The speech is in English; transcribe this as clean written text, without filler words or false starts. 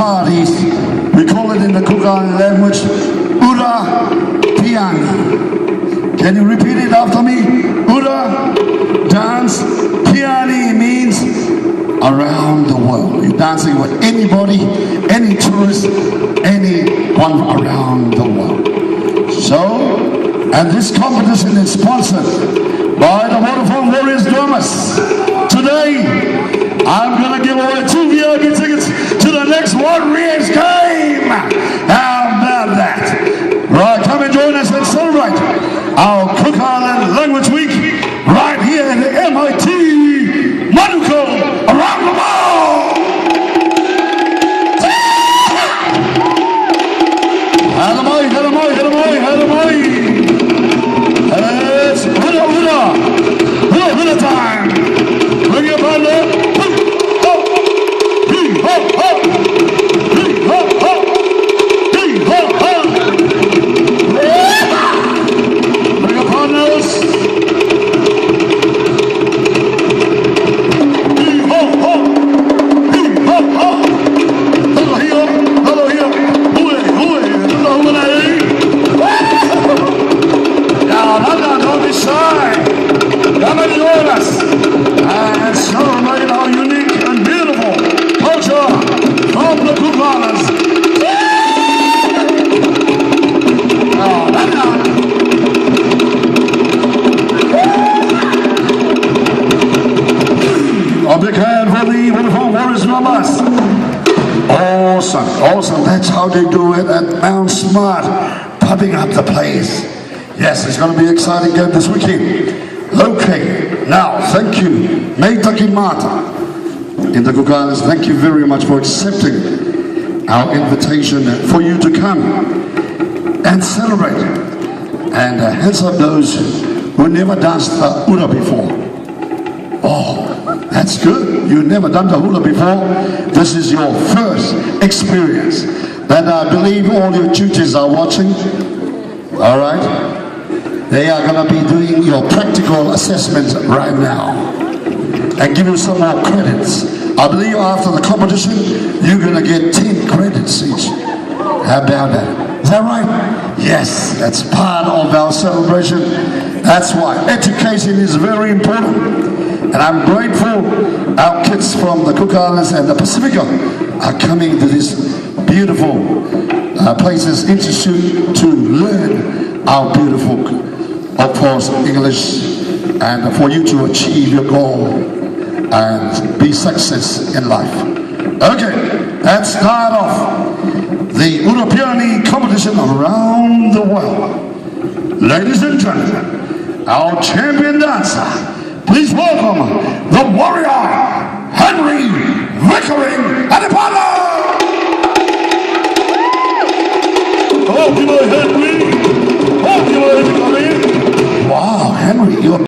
parties, we call it in the Cook Island language, Ura Piani. Can you repeat it after me? Ura, dance, Piani means around the world. You're dancing with anybody, any tourist, anyone around the world. So, and this competition is sponsored by the Manukau Warriors Drummers. Today, I'm going to give away 2 VIP tickets to the next Warriors game. How about that? Right, come and join us and celebrate our Cook Island Language Week right here in the MIT Manukau around the world. It's Hula time. Bring your partner. Bring your partners. Don't be shy. Come and join us and celebrate our unique and beautiful culture from the Cook Islands. A big hand for the Manukau Warriors Drummers. Awesome. That's how they do it at Mount Smart, pumping up the place. Yes, it's going to be an exciting game this weekend. Okay, now, thank you, Meitaki Mata in the Cook Islands. Thank you very much for accepting our invitation for you to come and celebrate. And hands up those who never danced the hula before. Oh, that's good. You've never done the hula before. This is your first experience. And I believe all your tutors are watching. All right? They are going to be doing your practical assessments right now and give you some more credits. I believe after the competition, you're going to get 10 credits each. How about that? Is that right? Yes, that's part of our celebration. That's why education is very important. And I'm grateful our kids from the Cook Islands and the Pacifica are coming to this beautiful places institute to learn our beautiful, of course, English, and for you to achieve your goal and be success in life. Okay, let's start off the European competition around the world. Ladies and gentlemen, our champion dancer, please welcome the warrior, Henry Vickering Adipana! Oh, Henry! Oh, Henry! Wow, Henry, you're